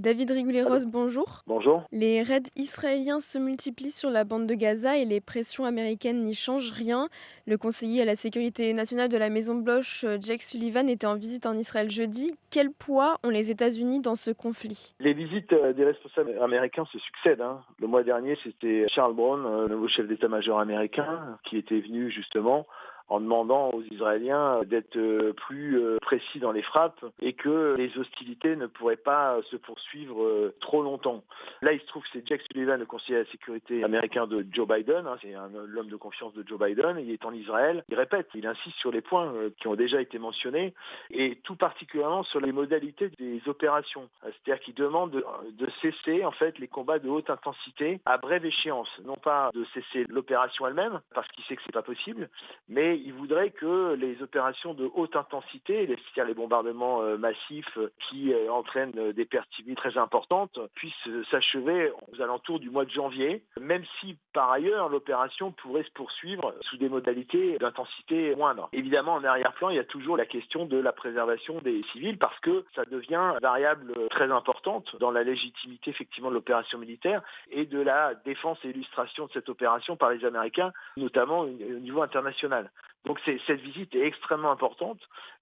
David Allô. Rigoulet-Rose, bonjour. Bonjour. Les raids israéliens se multiplient sur la bande de Gaza et les pressions américaines n'y changent rien. Le conseiller à la sécurité nationale de la Maison-Blanche, Jake Sullivan, était en visite en Israël jeudi. Quel poids ont les États-Unis dans ce conflit? Les visites des responsables américains se succèdent, hein. Le mois dernier, c'était Charles Brown, le nouveau chef d'état-major américain, qui était venu justement en demandant aux Israéliens d'être plus précis dans les frappes et que les hostilités ne pourraient pas se poursuivre trop longtemps. Là, il se trouve que c'est Jake Sullivan, le conseiller à la sécurité américain de Joe Biden, hein, c'est l'homme de confiance de Joe Biden, il est en Israël, il répète, il insiste sur les points qui ont déjà été mentionnés et tout particulièrement sur les modalités des opérations. C'est-à-dire qu'il demande de cesser en fait les combats de haute intensité à brève échéance, non pas de cesser l'opération elle-même parce qu'il sait que c'est pas possible, mais il voudrait que les opérations de haute intensité, c'est-à-dire les bombardements massifs qui entraînent des pertes civiles très importantes, puissent s'achever aux alentours du mois de janvier, même si par ailleurs l'opération pourrait se poursuivre sous des modalités d'intensité moindre. Évidemment, en arrière-plan, il y a toujours la question de la préservation des civils parce que ça devient une variable très importante dans la légitimité effectivement de l'opération militaire et de la défense et illustration de cette opération par les Américains, notamment au niveau international. Donc cette visite est extrêmement importante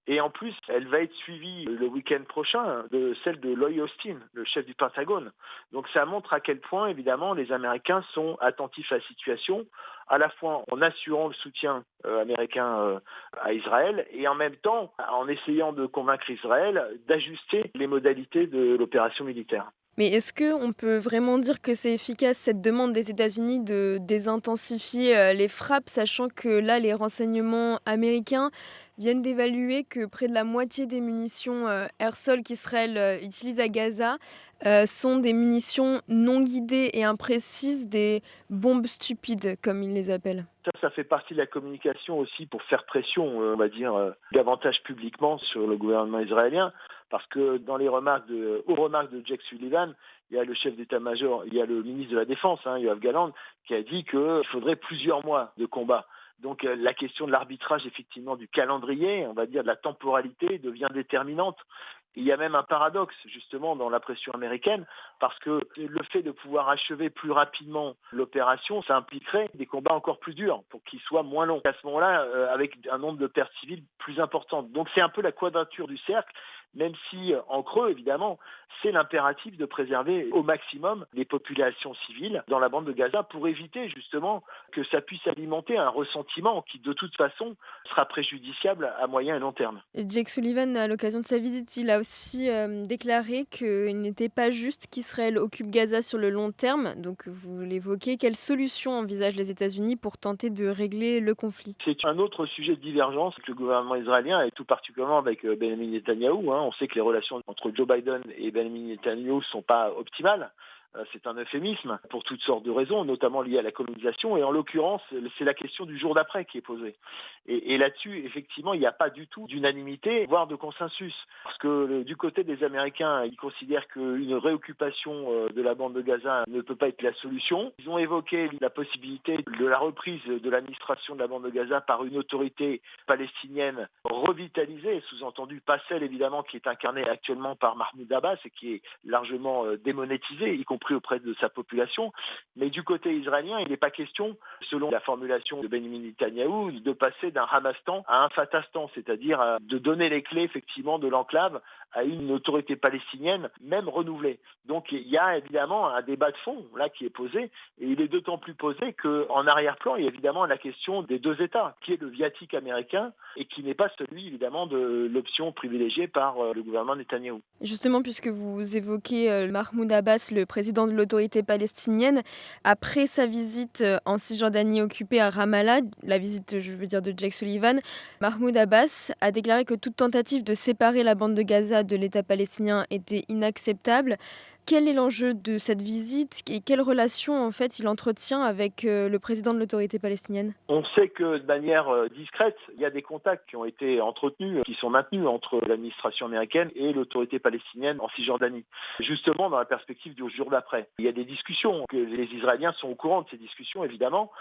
et en plus elle va être suivie le week-end prochain de celle de Lloyd Austin, le chef du Pentagone. Donc ça montre à quel point évidemment les Américains sont attentifs à la situation, à la fois en assurant le soutien américain à Israël et en même temps en essayant de convaincre Israël d'ajuster les modalités de l'opération militaire. Mais est-ce qu'on peut vraiment dire que c'est efficace, cette demande des États-Unis de désintensifier les frappes, sachant que là, les renseignements américains viennent d'évaluer que près de la moitié des munitions air-sol qu'Israël utilise à Gaza sont des munitions non guidées et imprécises, des bombes stupides, comme ils les appellent? Ça fait partie de la communication aussi pour faire pression, on va dire, davantage publiquement sur le gouvernement israélien, parce que dans aux remarques de Jake Sullivan, il y a le chef d'état-major, il y a le ministre de la Défense, Yoav Gallant, qui a dit qu'il faudrait plusieurs mois de combat. Donc la question de l'arbitrage, effectivement, du calendrier, on va dire de la temporalité, devient déterminante. Il y a même un paradoxe, justement, dans la pression américaine, parce que le fait de pouvoir achever plus rapidement l'opération, ça impliquerait des combats encore plus durs pour qu'ils soient moins longs. À ce moment-là, avec un nombre de pertes civiles plus important. Donc c'est un peu la quadrature du cercle, même si, en creux, évidemment, c'est l'impératif de préserver au maximum les populations civiles dans la bande de Gaza pour éviter, justement, que ça puisse alimenter un ressentiment qui, de toute façon, sera préjudiciable à moyen et long terme. Jake Sullivan, à l'occasion de sa visite, il a aussi déclaré qu'il n'était pas juste qu'Israël occupe Gaza sur le long terme. Donc, vous l'évoquez, quelle solution envisagent les États-Unis pour tenter de régler le conflit? C'est un autre sujet de divergence avec le gouvernement israélien et tout particulièrement avec Benjamin Netanyahou. On sait que les relations entre Joe Biden et Benjamin Netanyahou ne sont pas optimales. C'est un euphémisme pour toutes sortes de raisons, notamment liées à la colonisation. Et en l'occurrence, c'est la question du jour d'après qui est posée. Et là-dessus, effectivement, il n'y a pas du tout d'unanimité, voire de consensus. Parce que du côté des Américains, ils considèrent qu'une réoccupation de la bande de Gaza ne peut pas être la solution. Ils ont évoqué la possibilité de la reprise de l'administration de la bande de Gaza par une autorité palestinienne revitalisée, sous-entendu pas celle évidemment qui est incarnée actuellement par Mahmoud Abbas et qui est largement démonétisée, y compris auprès de sa population. Mais du côté israélien, il n'est pas question, selon la formulation de Benjamin Netanyahou, de passer d'un Hamastan à un Fatastan, c'est-à-dire de donner les clés effectivement de l'enclave à une autorité palestinienne, même renouvelée. Donc il y a évidemment un débat de fond là qui est posé, et il est d'autant plus posé qu'en arrière-plan, il y a évidemment la question des deux États, qui est le viatique américain et qui n'est pas celui évidemment de l'option privilégiée par le gouvernement Netanyahou. Justement, puisque vous évoquez Mahmoud Abbas, le président de l'autorité palestinienne, après sa visite en Cisjordanie occupée à Ramallah, la visite, je veux dire, de Jake Sullivan, Mahmoud Abbas a déclaré que toute tentative de séparer la bande de Gaza de l'État palestinien était inacceptable. Quel est l'enjeu de cette visite et quelle relation en fait il entretient avec le président de l'autorité palestinienne? On sait que de manière discrète, il y a des contacts qui ont été entretenus, qui sont maintenus entre l'administration américaine et l'autorité palestinienne en Cisjordanie, justement dans la perspective du jour d'après. Il y a des discussions, que les Israéliens sont au courant de ces discussions évidemment,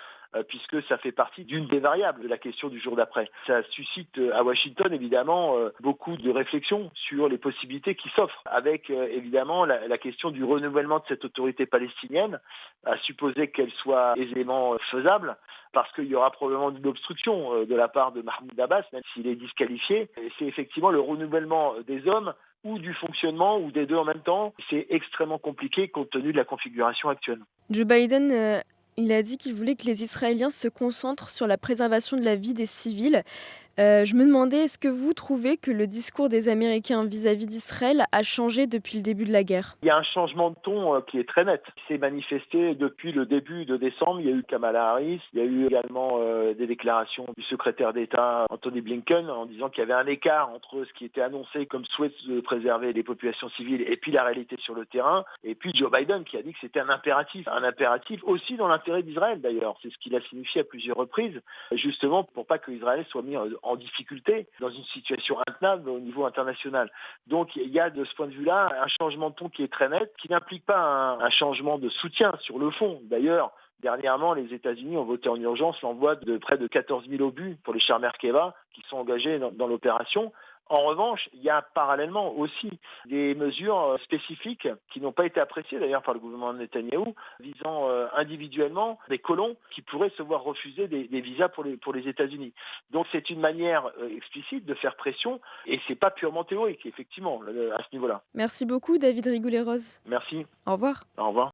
puisque ça fait partie d'une des variables de la question du jour d'après. Ça suscite à Washington évidemment beaucoup de réflexions sur les possibilités qui s'offrent, avec évidemment la question question du renouvellement de cette autorité palestinienne, à supposer qu'elle soit aisément faisable, parce qu'il y aura probablement une obstruction de la part de Mahmoud Abbas, même s'il est disqualifié. Et c'est effectivement le renouvellement des hommes ou du fonctionnement ou des deux en même temps. C'est extrêmement compliqué compte tenu de la configuration actuelle. Joe Biden, il a dit qu'il voulait que les Israéliens se concentrent sur la préservation de la vie des civils. Je me demandais, est-ce que vous trouvez que le discours des Américains vis-à-vis d'Israël a changé depuis le début de la guerre? Il y a un changement de ton qui est très net, qui s'est manifesté depuis le début de décembre. Il y a eu Kamala Harris, il y a eu également des déclarations du secrétaire d'État Anthony Blinken en disant qu'il y avait un écart entre ce qui était annoncé comme souhait de préserver les populations civiles et puis la réalité sur le terrain. Et puis Joe Biden qui a dit que c'était un impératif aussi dans l'intérêt d'Israël d'ailleurs. C'est ce qu'il a signifié à plusieurs reprises, justement pour pas que Israël soit mis en difficulté dans une situation intenable au niveau international. Donc il y a de ce point de vue-là un changement de ton qui est très net, qui n'implique pas un changement de soutien sur le fond. D'ailleurs, dernièrement, les États-Unis ont voté en urgence l'envoi de près de 14 000 obus pour les chars Merkava qui sont engagés dans l'opération. En revanche, il y a parallèlement aussi des mesures spécifiques qui n'ont pas été appréciées d'ailleurs par le gouvernement de Netanyahou, visant individuellement des colons qui pourraient se voir refuser des visas pour les États-Unis. Donc c'est une manière explicite de faire pression et c'est pas purement théorique, effectivement, à ce niveau-là. Merci beaucoup, David Rigoulet-Rose. Merci. Au revoir. Au revoir.